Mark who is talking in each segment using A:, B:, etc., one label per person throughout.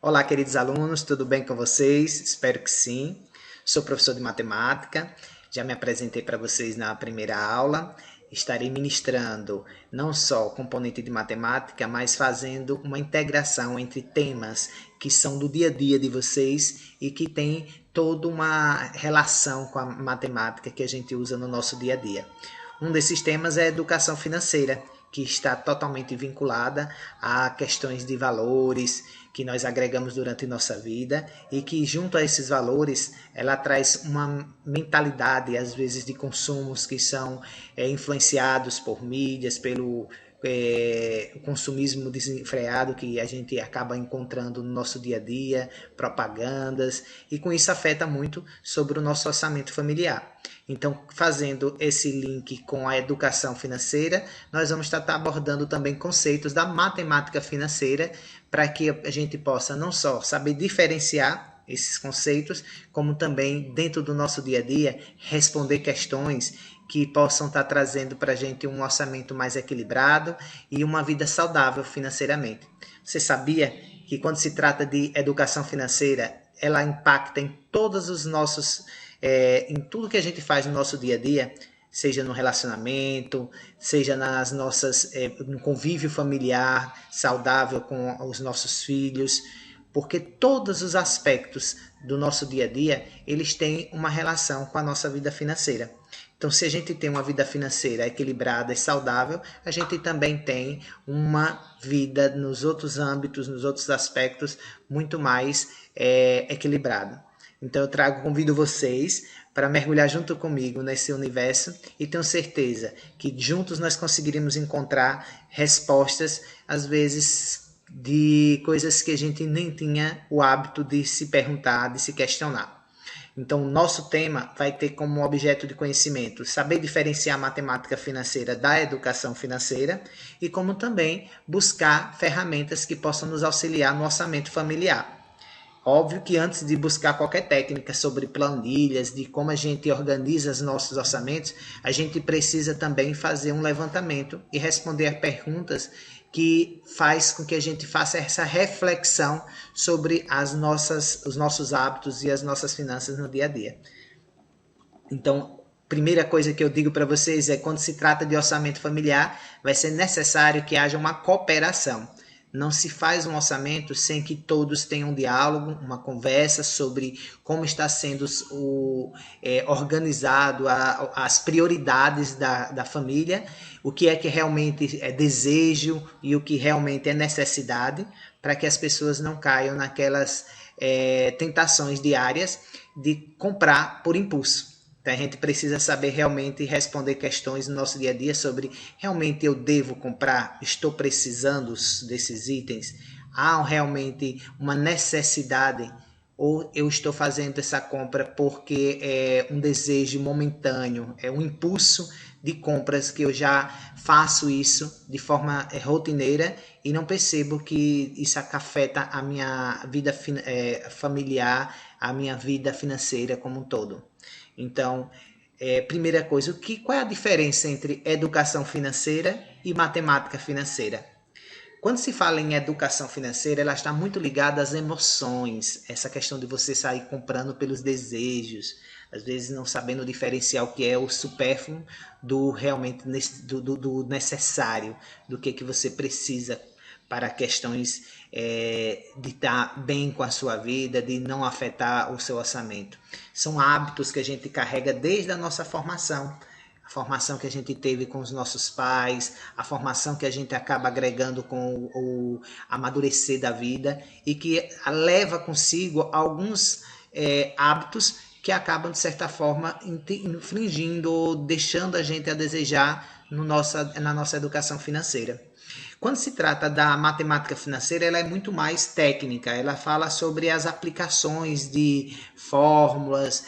A: Olá, queridos alunos, tudo bem com vocês? Espero que sim. Sou professor de matemática, já me apresentei para vocês na primeira aula. Estarei ministrando não só o componente de matemática, mas fazendo uma integração entre temas que são do dia a dia de vocês e que tem toda uma relação com a matemática que a gente usa no nosso dia a dia. Um desses temas é a educação financeira, que está totalmente vinculada a questões de valores que nós agregamos durante nossa vida e que, junto a esses valores, ela traz uma mentalidade, às vezes, de consumos que são influenciados por mídias, pelo o consumismo desenfreado que a gente acaba encontrando no nosso dia a dia, propagandas, e com isso afeta muito sobre o nosso orçamento familiar. Então, fazendo esse link com a educação financeira, nós vamos estar abordando também conceitos da matemática financeira para que a gente possa não só saber diferenciar esses conceitos, como também, dentro do nosso dia a dia, responder questões que possam estar trazendo para a gente um orçamento mais equilibrado e uma vida saudável financeiramente. Você sabia que quando se trata de educação financeira, ela impacta em todos os nossos em tudo que a gente faz no nosso dia a dia, seja no relacionamento, seja nas nossas no convívio familiar saudável com os nossos filhos, porque todos os aspectos do nosso dia a dia, eles têm uma relação com a nossa vida financeira. Então, se a gente tem uma vida financeira equilibrada e saudável, a gente também tem uma vida nos outros âmbitos, nos outros aspectos, muito mais equilibrada. Então eu convido vocês para mergulhar junto comigo nesse universo e tenho certeza que juntos nós conseguiremos encontrar respostas, às vezes, de coisas que a gente nem tinha o hábito de se perguntar, de se questionar. Então, o nosso tema vai ter como objeto de conhecimento saber diferenciar a matemática financeira da educação financeira e como também buscar ferramentas que possam nos auxiliar no orçamento familiar. Óbvio que antes de buscar qualquer técnica sobre planilhas, de como a gente organiza os nossos orçamentos, a gente precisa também fazer um levantamento e responder a perguntas que faz com que a gente faça essa reflexão sobre os nossos hábitos e as nossas finanças no dia a dia. Então, primeira coisa que eu digo para vocês é quando se trata de orçamento familiar, vai ser necessário que haja uma cooperação. Não se faz um orçamento sem que todos tenham um diálogo, uma conversa sobre como está sendo organizado as prioridades da família, o que é que realmente é desejo e o que realmente é necessidade, para que as pessoas não caiam naquelas tentações diárias de comprar por impulso. Então a gente precisa saber realmente responder questões no nosso dia a dia sobre realmente eu devo comprar, estou precisando desses itens, há realmente uma necessidade ou eu estou fazendo essa compra porque é um desejo momentâneo, é um impulso de compras que eu já faço isso de forma rotineira e não percebo que isso afeta a minha vida familiar, a minha vida financeira como um todo. Então, primeira coisa, qual é a diferença entre educação financeira e matemática financeira? Quando se fala em educação financeira, ela está muito ligada às emoções, essa questão de você sair comprando pelos desejos, às vezes não sabendo diferenciar o que é o supérfluo do realmente do necessário, do que você precisa para questões de estar bem com a sua vida, de não afetar o seu orçamento. São hábitos que a gente carrega desde a nossa formação. A formação que a gente teve com os nossos pais, a formação que a gente acaba agregando com o amadurecer da vida e que leva consigo alguns hábitos que acabam, de certa forma, infringindo ou deixando a gente a desejar na nossa educação financeira. Quando se trata da matemática financeira, ela é muito mais técnica, ela fala sobre as aplicações de fórmulas,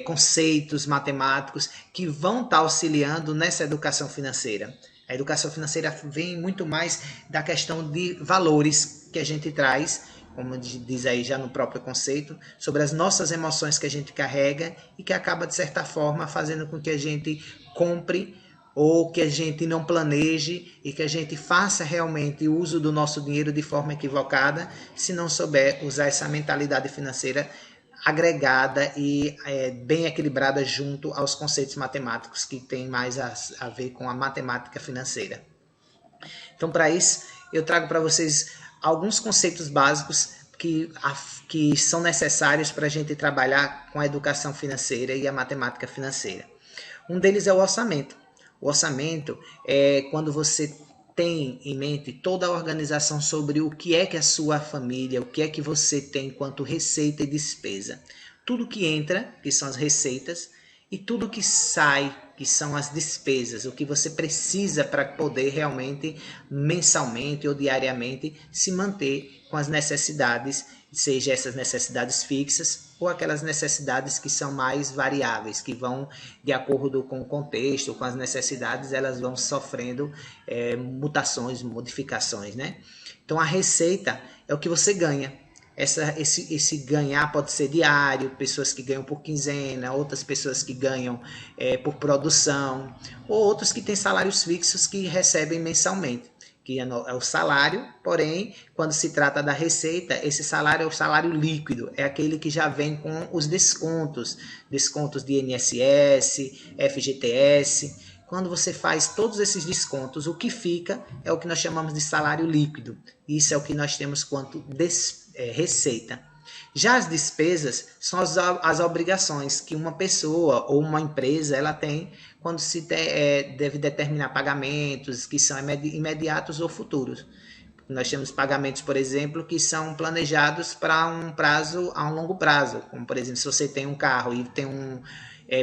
A: conceitos matemáticos que vão estar auxiliando nessa educação financeira. A educação financeira vem muito mais da questão de valores que a gente traz, como diz aí já no próprio conceito, sobre as nossas emoções que a gente carrega e que acaba, de certa forma, fazendo com que a gente compre ou que a gente não planeje e que a gente faça realmente uso do nosso dinheiro de forma equivocada, se não souber usar essa mentalidade financeira agregada e bem equilibrada junto aos conceitos matemáticos que tem mais a ver com a matemática financeira. Então, para isso, eu trago para vocês alguns conceitos básicos que são necessários para a gente trabalhar com a educação financeira e a matemática financeira. Um deles é o orçamento. O orçamento é quando você tem em mente toda a organização sobre o que é que a sua família, o que é que você tem enquanto receita e despesa. Tudo que entra, que são as receitas, e tudo que sai, que são as despesas, o que você precisa para poder realmente, mensalmente ou diariamente, se manter com as necessidades, seja essas necessidades fixas ou aquelas necessidades que são mais variáveis, que vão de acordo com o contexto, com as necessidades, elas vão sofrendo mutações, modificações, né? Então a receita é o que você ganha. Esse ganhar pode ser diário, pessoas que ganham por quinzena, outras pessoas que ganham por produção, ou outros que têm salários fixos que recebem mensalmente, que é o salário, porém, quando se trata da receita, esse salário é o salário líquido, é aquele que já vem com os descontos de INSS, FGTS. Quando você faz todos esses descontos, o que fica é o que nós chamamos de salário líquido. Isso é o que nós temos quanto receita. Já as despesas são as obrigações que uma pessoa ou uma empresa ela tem quando se deve determinar pagamentos que são imediatos ou futuros. Nós temos pagamentos, por exemplo, que são planejados para um prazo a um longo prazo, como por exemplo, se você tem um carro e tem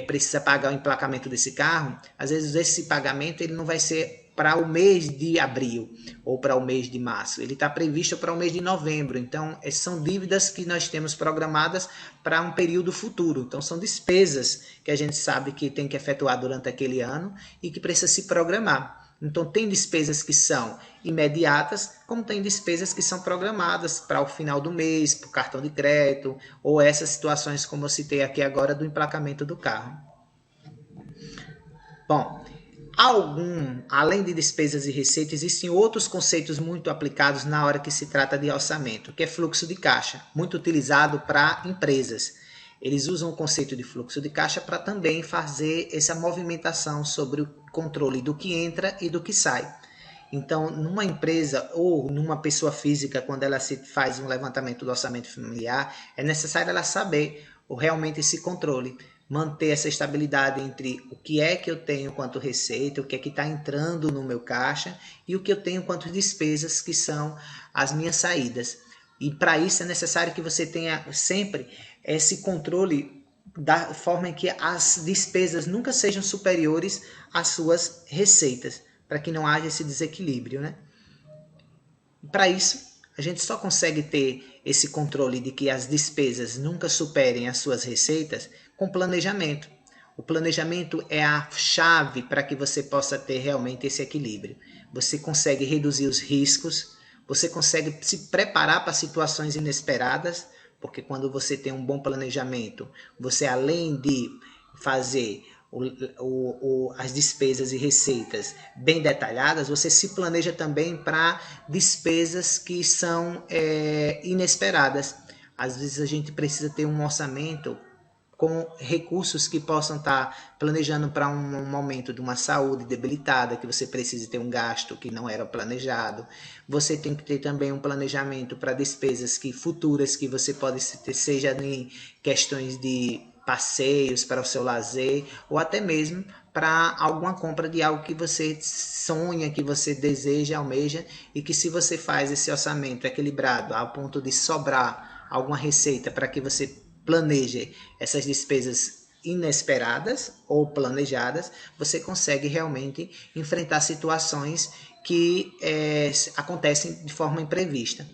A: precisa pagar o emplacamento desse carro, às vezes esse pagamento ele não vai ser para o mês de abril ou para o mês de março, ele está previsto para o mês de novembro. Então, são dívidas que nós temos programadas para um período futuro. Então, são despesas que a gente sabe que tem que efetuar durante aquele ano e que precisa se programar. Então, tem despesas que são imediatas, como tem despesas que são programadas para o final do mês, para o cartão de crédito, ou essas situações como eu citei aqui agora do emplacamento do carro. Bom, além de despesas e receitas, existem outros conceitos muito aplicados na hora que se trata de orçamento, que é fluxo de caixa, muito utilizado para empresas. Eles usam o conceito de fluxo de caixa para também fazer essa movimentação sobre o controle do que entra e do que sai. Então, numa empresa ou numa pessoa física, quando ela se faz um levantamento do orçamento familiar, é necessário ela saber realmente esse controle, manter essa estabilidade entre o que é que eu tenho quanto receita, o que é que está entrando no meu caixa e o que eu tenho quanto despesas, que são as minhas saídas. E para isso é necessário que você tenha sempre esse controle da forma em que as despesas nunca sejam superiores às suas receitas, para que não haja esse desequilíbrio, né? Para isso, a gente só consegue ter esse controle de que as despesas nunca superem as suas receitas com planejamento. O planejamento é a chave para que você possa ter realmente esse equilíbrio. Você consegue reduzir os riscos, você consegue se preparar para situações inesperadas, porque quando você tem um bom planejamento, você além de fazer as despesas e receitas bem detalhadas, você se planeja também para despesas que são inesperadas. Às vezes a gente precisa ter um orçamento com recursos que possam estar planejando para um momento de uma saúde debilitada, que você precise ter um gasto que não era planejado. Você tem que ter também um planejamento para despesas futuras que você pode ter, seja em questões de passeios para o seu lazer, ou até mesmo para alguma compra de algo que você sonha, que você deseja, almeja, e que se você faz esse orçamento equilibrado ao ponto de sobrar alguma receita para que você planeje essas despesas inesperadas ou planejadas, você consegue realmente enfrentar situações que acontecem de forma imprevista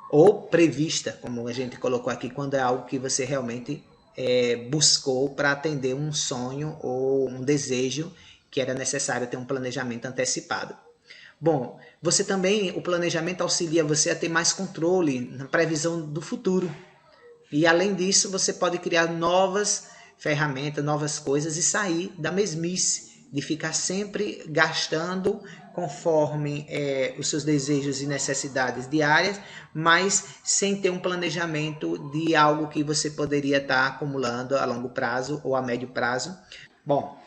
A: ou prevista, como a gente colocou aqui, quando é algo que você realmente buscou para atender um sonho ou um desejo que era necessário ter um planejamento antecipado. Bom, o planejamento auxilia você a ter mais controle na previsão do futuro. E além disso, você pode criar novas ferramentas, novas coisas e sair da mesmice de ficar sempre gastando conforme os seus desejos e necessidades diárias, mas sem ter um planejamento de algo que você poderia estar acumulando a longo prazo ou a médio prazo. Bom,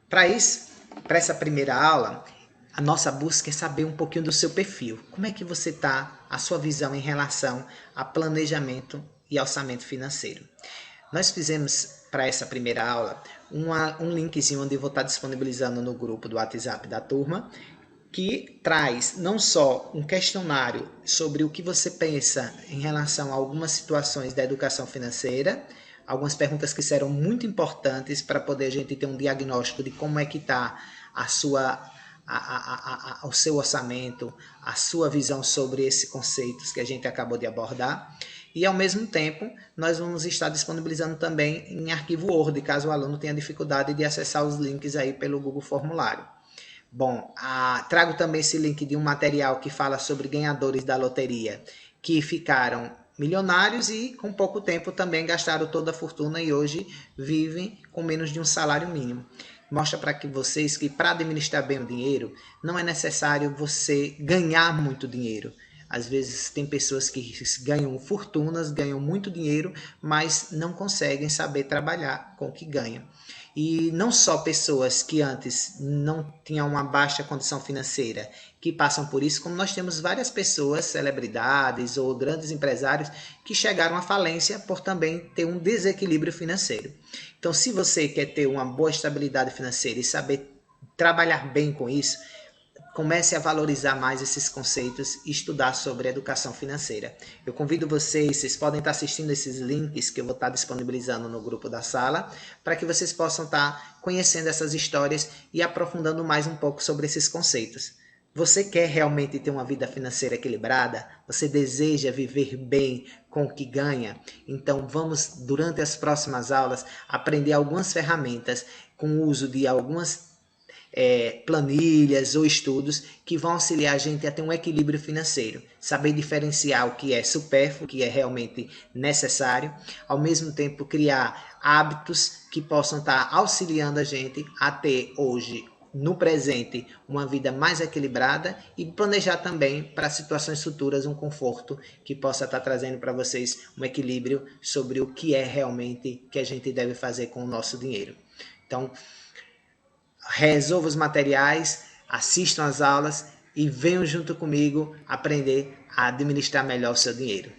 A: para isso, para essa primeira aula, a nossa busca é saber um pouquinho do seu perfil. Como é que você está, a sua visão em relação a planejamento e orçamento financeiro. Nós fizemos para essa primeira aula um linkzinho onde eu vou estar disponibilizando no grupo do WhatsApp da turma, que traz não só um questionário sobre o que você pensa em relação a algumas situações da educação financeira, algumas perguntas que serão muito importantes para poder a gente ter um diagnóstico de como é que está o seu orçamento, a sua visão sobre esses conceitos que a gente acabou de abordar. E, ao mesmo tempo, nós vamos estar disponibilizando também em arquivo Word, caso o aluno tenha dificuldade de acessar os links aí pelo Google Formulário. Bom, trago também esse link de um material que fala sobre ganhadores da loteria que ficaram milionários e com pouco tempo também gastaram toda a fortuna e hoje vivem com menos de um salário mínimo. Mostra para vocês que para administrar bem o dinheiro não é necessário você ganhar muito dinheiro. Às vezes tem pessoas que ganham fortunas, ganham muito dinheiro, mas não conseguem saber trabalhar com o que ganham. E não só pessoas que antes não tinham uma baixa condição financeira que passam por isso, como nós temos várias pessoas, celebridades ou grandes empresários que chegaram à falência por também ter um desequilíbrio financeiro. Então, se você quer ter uma boa estabilidade financeira e saber trabalhar bem com isso, comece a valorizar mais esses conceitos e estudar sobre educação financeira. Eu convido vocês podem estar assistindo esses links que eu vou estar disponibilizando no grupo da sala, para que vocês possam estar conhecendo essas histórias e aprofundando mais um pouco sobre esses conceitos. Você quer realmente ter uma vida financeira equilibrada? Você deseja viver bem com o que ganha? Então vamos, durante as próximas aulas, aprender algumas ferramentas com o uso de algumas planilhas ou estudos que vão auxiliar a gente a ter um equilíbrio financeiro, saber diferenciar o que é supérfluo, o que é realmente necessário, ao mesmo tempo criar hábitos que possam estar auxiliando a gente a ter hoje, no presente, uma vida mais equilibrada e planejar também para situações futuras um conforto que possa estar trazendo para vocês um equilíbrio sobre o que é realmente que a gente deve fazer com o nosso dinheiro. Então, resolva os materiais, assistam às aulas e venham junto comigo aprender a administrar melhor o seu dinheiro.